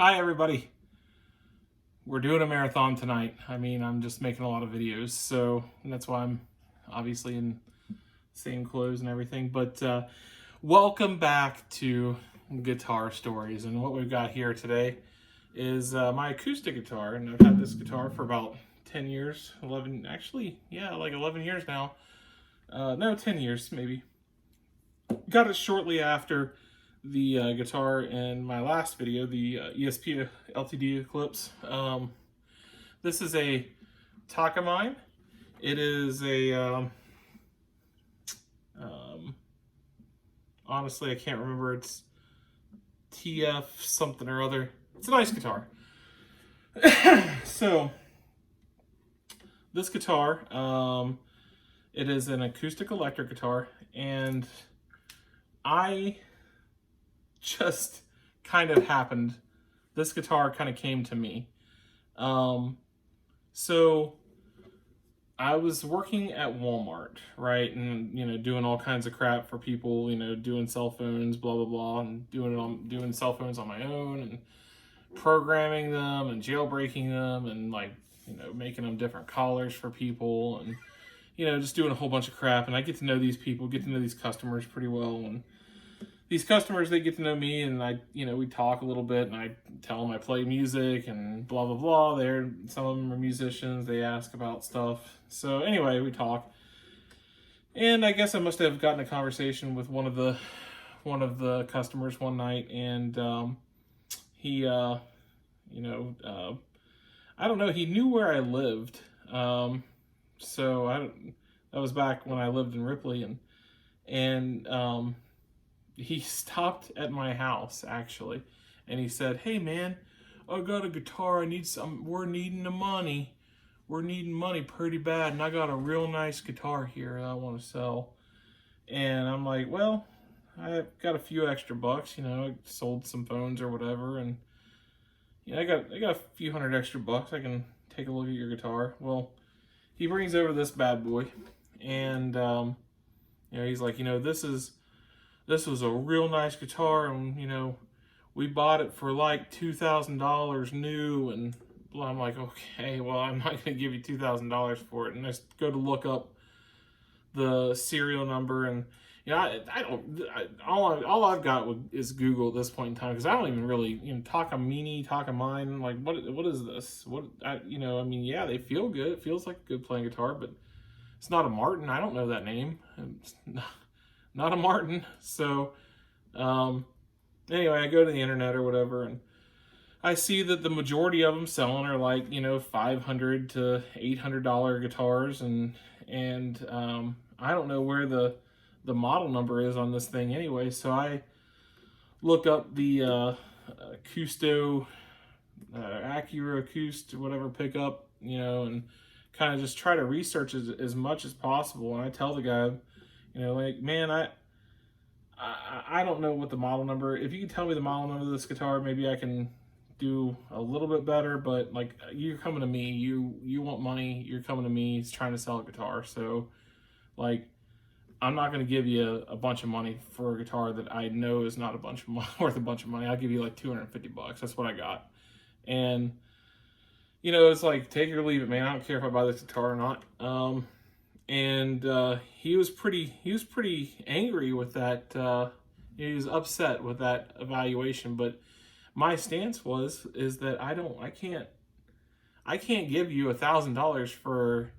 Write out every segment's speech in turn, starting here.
Hi everybody. We're doing a marathon tonight. I'm just making a lot of videos, so that's why I'm obviously in same clothes and everything. But welcome back to Guitar Stories. And what we've got here today is my acoustic guitar. And I've had this guitar for about 10 years, 11, actually, yeah, like 11 years now. No, 10 years maybe. Got it shortly after the guitar in my last video, the ESP LTD Eclipse. This is a Takamine. It is a, honestly, I can't remember. It's TF something or other. It's a nice guitar. So, this guitar, it is an acoustic electric guitar, and I just kind of happened. This guitar kind of came to me. So I was working at Walmart, right? And, doing all kinds of crap for people, doing cell phones, blah, blah, blah, and doing cell phones on my own and programming them and jailbreaking them and making them different collars for people and, just doing a whole bunch of crap. And I get to know these people, get to know these customers pretty well. And these customers, they get to know me, and we talk a little bit, and I tell them I play music and blah, blah, blah. Some of them are musicians. They ask about stuff. So anyway, we talk. And I guess I must have gotten a conversation with one of the customers one night, and he, I don't know, he knew where I lived. That was back when I lived in Ripley, and he stopped at my house, actually, and he said, "Hey man, I got a guitar, we're needing the money. We're needing money pretty bad, and I got a real nice guitar here that I want to sell." And I'm like, "Well, I got a few extra bucks, I sold some phones or whatever, and I got a few hundred extra bucks. I can take a look at your guitar." Well, he brings over this bad boy, and he's like, this was a real nice guitar, and we bought it for like $2,000 new. And I'm like, okay, well, I'm not going to give you $2,000 for it. And I go to look up the serial number, and all I've got is Google at this point in time, because I don't even really, Takamine, like what is this? Yeah, they feel good. It feels like a good playing guitar, but it's not a Martin. I don't know that name. It's not a Martin. So anyway, I go to the internet or whatever, and I see that the majority of them selling are like $500 to $800 guitars, and I don't know where the model number is on this thing anyway. So I look up the Acura Acoustic, whatever pickup, and kind of just try to research as much as possible. And I tell the guy, man, I don't know what the model number. If you can tell me the model number of this guitar, maybe I can do a little bit better. But you're coming to me, you want money, you're coming to me. He's trying to sell a guitar, so I'm not going to give you a bunch of money for a guitar that I know is not worth a bunch of money. I'll give you like $250. That's what I got, and it's like take it or leave it, man. I don't care if I buy this guitar or not. And he was pretty angry with that. He was upset with that evaluation. But my stance is that I can't give you $1,000 for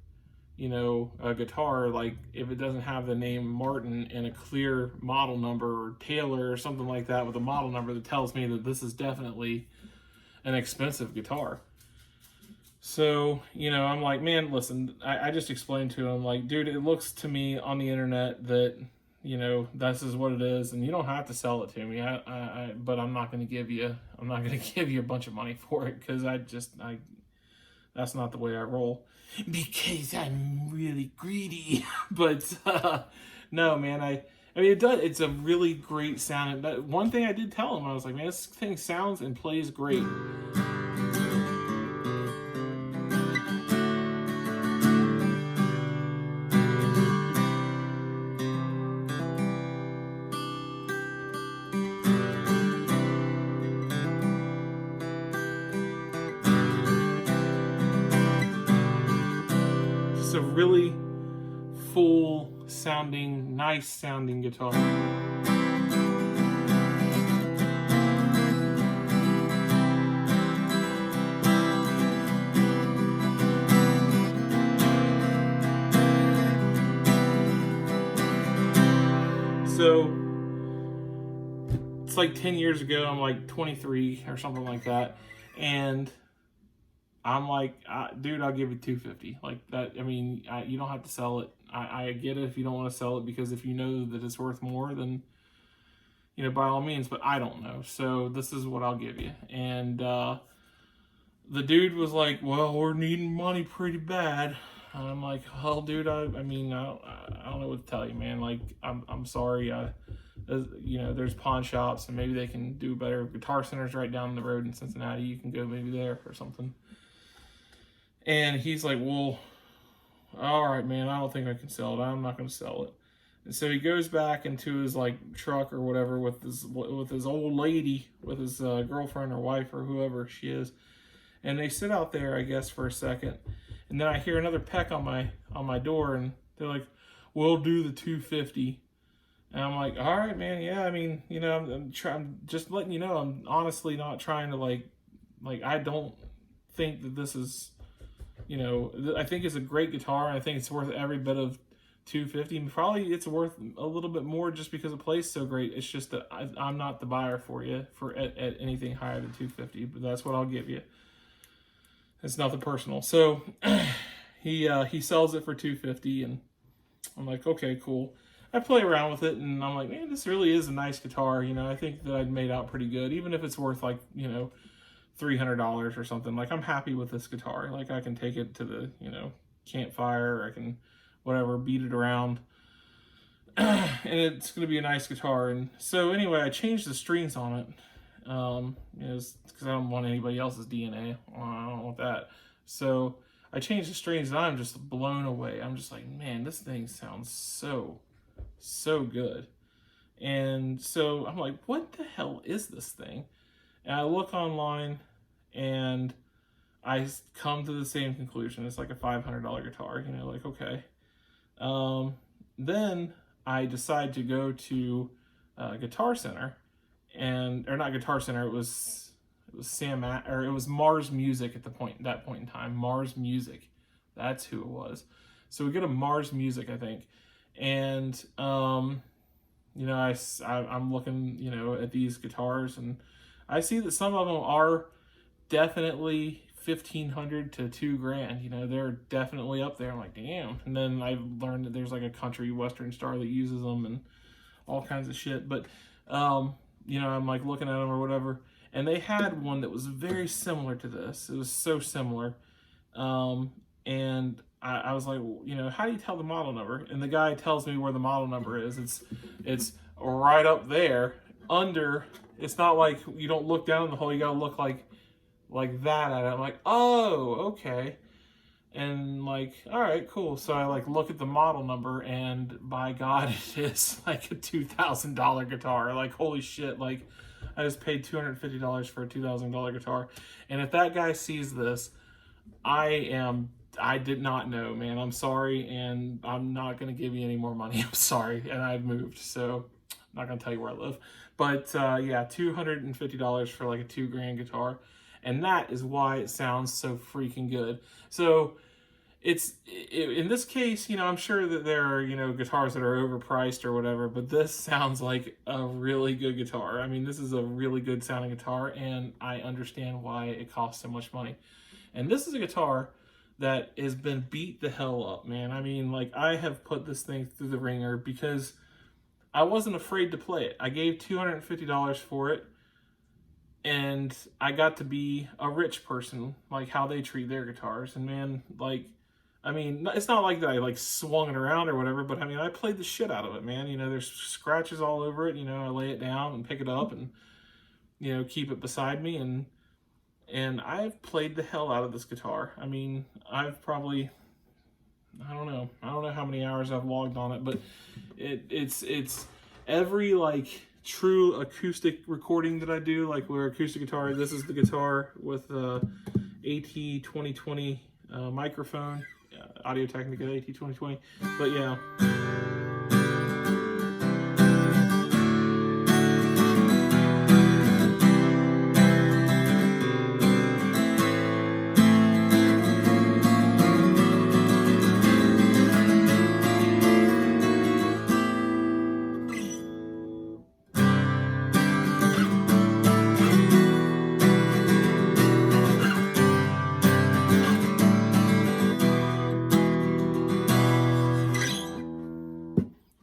a guitar, like if it doesn't have the name Martin and a clear model number, or Taylor or something like that with a model number that tells me that this is definitely an expensive guitar. So, I'm like, man, listen, I just explained to him, like, dude, it looks to me on the internet that, this is what it is, and you don't have to sell it to me. But I'm not going to give you a bunch of money for it, because that's not the way I roll, because I'm really greedy. But, no, man, it's a really great sound. But one thing I did tell him, I was like, man, this thing sounds and plays great. just a really full sounding, nice sounding guitar. So it's like 10 years ago, I'm like 23 or something like that, and I'm like, dude, I'll give it $250. Like that. I mean, you don't have to sell it. I get it if you don't want to sell it, because if you know that it's worth more, then, you know, by all means. But I don't know, so this is what I'll give you. And the dude was like, well, we're needing money pretty bad. And I'm like, well, dude, I mean, I don't know what to tell you, man. Like, I'm sorry. You know, there's pawn shops, and maybe they can do better. Guitar Center's right down the road in Cincinnati. You can go maybe there or something. And he's like, well, all right, man, I don't think I can sell it. I'm not going to sell it. And so he goes back into his like truck or whatever with his old lady, with his girlfriend or wife or whoever she is. And they sit out there, I guess, for a second. And then I hear another peck on my door, and they're like, we'll do the $250. And I'm like, all right, man, yeah, I mean, you know, I'm just letting you know, I'm honestly not trying to like I don't think that this is, you know, I think it's a great guitar. I think it's worth every bit of $250. Probably it's worth a little bit more just because it plays so great. It's just that I'm not the buyer for you at anything higher than $250, but that's what I'll give you. It's nothing personal. So he sells it for $250, and I'm like, okay, cool. I play around with it, and I'm like, man, this really is a nice guitar. You know, I think that I'd made out pretty good, even if it's worth like, you know, $300 or something. Like, I'm happy with this guitar. Like, I can take it to the, you know, campfire, I can whatever, beat it around, and it's going to be a nice guitar. And so anyway, I changed the strings on it, you know, because I don't want anybody else's DNA. I don't want that. So I changed the strings, and I'm just blown away. I'm just like, man, this thing sounds so good. And so I'm like, what the hell is this thing? And I look online, and I come to the same conclusion. It's like a $500 guitar, you know, like, okay. Then I decide to go to Guitar Center, or not Guitar Center, it was Mars Music at that point in time. Mars Music, that's who it was. So we go to Mars Music, I think, and you know, I'm looking, you know, at these guitars, and I see that some of them are definitely $1,500 to $2,000. You know, they're definitely up there. I'm like, damn. And then I learned that there's like a country western star that uses them and all kinds of shit. But you know, I'm like looking at them or whatever, and they had one that was very similar to this. It was so similar, and I was like, you know, how do you tell the model number? And the guy tells me where the model number is. It's right up there under. It's not like you don't look down the hole. You gotta look like that at it. I'm like, oh, okay. And like, all right, cool. So I like look at the model number, and by God, it is like a $2,000 guitar. Like, holy shit. Like, I just paid $250 for a $2,000 guitar. And if that guy sees this, I did not know, man. I'm sorry, and I'm not going to give you any more money. I'm sorry. And I've moved, so I'm not going to tell you where I live. But yeah, $250 for like a $2,000 guitar. And that is why it sounds so freaking good. So in this case, you know, I'm sure that there are, you know, guitars that are overpriced or whatever, but this sounds like a really good guitar. I mean, this is a really good sounding guitar, and I understand why it costs so much money. And this is a guitar that has been beat the hell up, man. I mean, like, I have put this thing through the ringer because I wasn't afraid to play it. I gave $250 for it, and I got to be a rich person, like how they treat their guitars. And man, like, I mean, it's not like that I like swung it around or whatever, but I mean, I played the shit out of it, man. You know, there's scratches all over it. You know, I lay it down and pick it up and, you know, keep it beside me. And I've played the hell out of this guitar. I mean, I've probably, I don't know how many hours I've logged on it, but it's every like true acoustic recording that I do, like where acoustic guitar, this is the guitar with AT 2020 microphone. Audio-Technica AT2020. But yeah.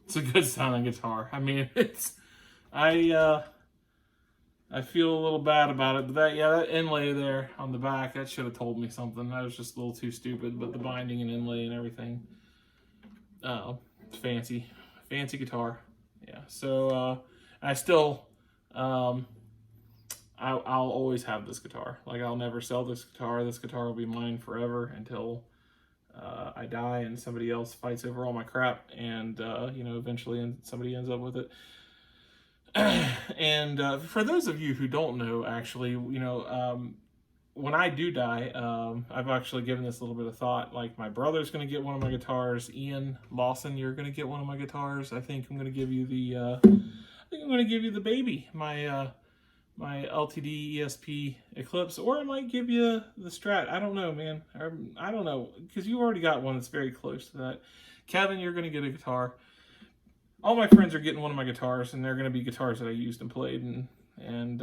It's a good sounding guitar. I mean, I feel a little bad about it, but that inlay there on the back, that should have told me something. That was just a little too stupid, but the binding and inlay and everything, fancy guitar. Yeah, so I still, I'll always have this guitar. Like, I'll never sell this guitar. This guitar will be mine forever until I die and somebody else fights over all my crap, and you know, eventually somebody ends up with it. And for those of you who don't know, actually, you know, when I do die, I've actually given this a little bit of thought. Like, my brother's going to get one of my guitars. Ian Lawson, you're going to get one of my guitars. I think I'm going to give you the baby, my my LTD ESP Eclipse, or I might give you the Strat. I don't know, man. I don't know, because you already got one that's very close to that. Kevin, you're going to get a guitar. All my friends are getting one of my guitars, and they're going to be guitars that I used and played, and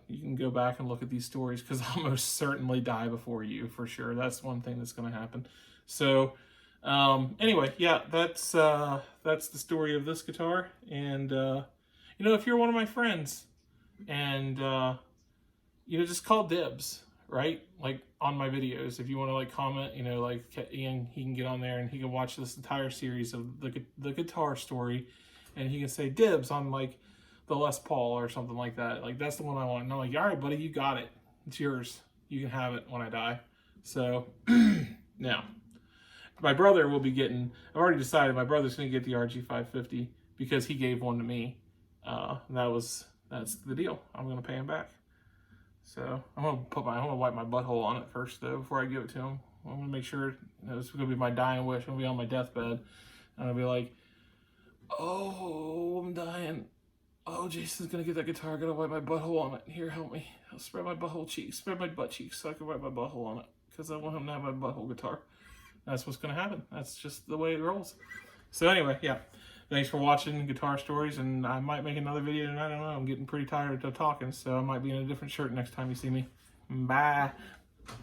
you can go back and look at these stories, because I'll most certainly die before you, for sure. That's one thing that's going to happen. So anyway, yeah, that's the story of this guitar. And you know, if you're one of my friends, and you know, just call dibs, right? Like, on my videos, if you want to, like, comment, you know, like, Ian, he can get on there and he can watch this entire series of the guitar story, and he can say dibs on, like, the Les Paul or something like that. Like, that's the one I want. And I'm like, all right, buddy, you got it. It's yours. You can have it when I die. So now, my brother will be getting, I've already decided my brother's going to get the RG550 because he gave one to me. That's the deal. I'm going to pay him back. So I'm going to wipe my butthole on it first, though, before I give it to him. I'm going to make sure, you know, it's going to be my dying wish. I'm going to be on my deathbed. And I'll be like, oh, I'm dying. Oh, Jason's going to get that guitar. I got to wipe my butthole on it. Here, help me. I'll spread my butt cheeks so I can wipe my butthole on it. Because I want him to have my butthole guitar. That's what's going to happen. That's just the way it rolls. So anyway, yeah. Thanks for watching Guitar Stories, and I might make another video tonight. I don't know. I'm getting pretty tired of talking, so I might be in a different shirt next time you see me. Bye.